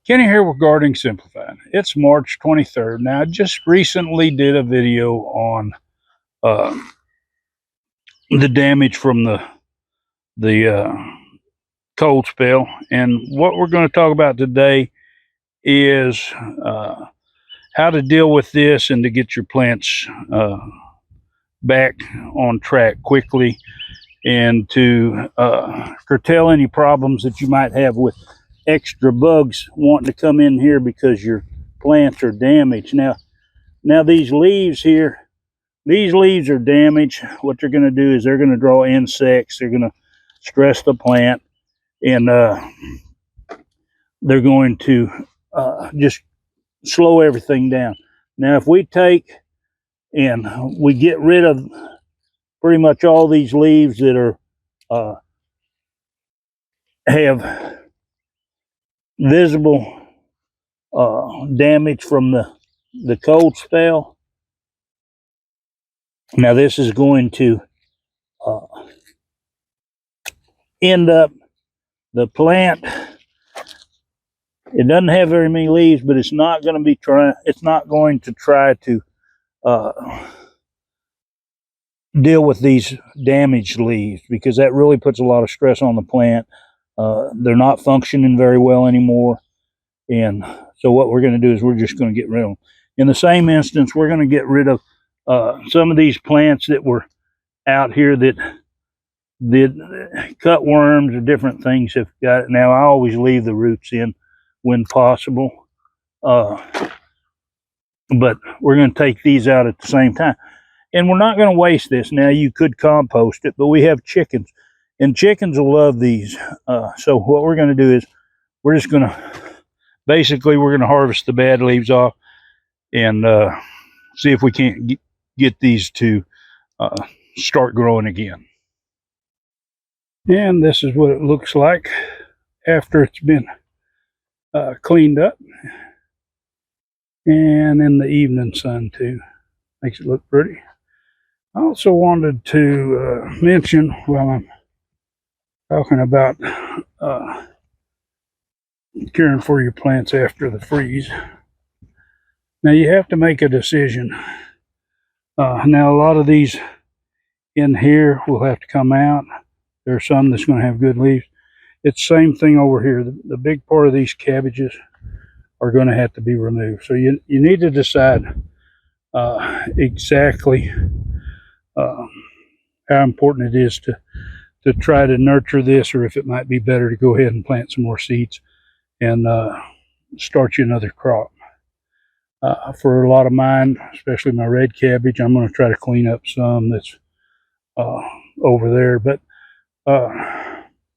Kenny here with Gardening Simplified. It's March 23rd. Now, I just recently did a video on the damage from the cold spell, and what we're going to talk about today is how to deal with this and to get your plants back on track quickly, and to curtail any problems that you might have with extra bugs wanting to come in here because your plants are damaged. Now these leaves here, these leaves are damaged. What they're going to do is they're going to draw insects. They're going to stress the plant, and they're going to just slow everything down. Now, if we take and we get rid of pretty much all these leaves that are have visible damage from the cold spell. Now this is going to end up the plant. It doesn't have very many leaves, but it's not going to be it's not going to try to deal with these damaged leaves, because that really puts a lot of stress on the plant. They're not functioning very well anymore, and so what we're going to do is we're just going to get rid of them. In the same instance, we're going to get rid of some of these plants that were out here that cut worms or different things have got it. Now, I always leave the roots in when possible, but we're going to take these out at the same time. And we're not going to waste this. Now, you could compost it, but we have chickens, and chickens will love these. So what we're going to do is we're just going to, basically, we're going to harvest the bad leaves off and see if we can't get these to start growing again. And this is what it looks like after it's been cleaned up, and in the evening sun too. Makes it look pretty. I also wanted to mention, while I'm talking about caring for your plants after the freeze, now you have to make a decision. Now, a lot of these in here will have to come out. There are some that's going to have good leaves. It's the same thing over here. The big part of these cabbages are going to have to be removed. So you need to decide exactly how important it is to try to nurture this, or if it might be better to go ahead and plant some more seeds and start you another crop. For a lot of mine, especially my red cabbage, I'm going to try to clean up some that's over there, but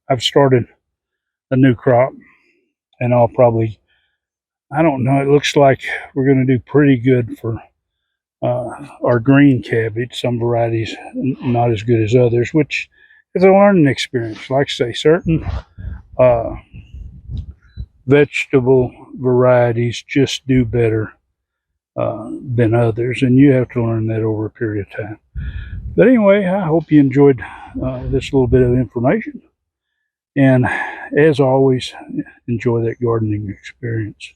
I've started a new crop, and I'll probably, I don't know, it looks like we're going to do pretty good for our green cabbage. Some varieties not as good as others, which is a learning experience. Like I say, certain vegetable varieties just do better than others, and you have to learn that over a period of time. But anyway, I hope you enjoyed this little bit of information, and as always, enjoy that gardening experience.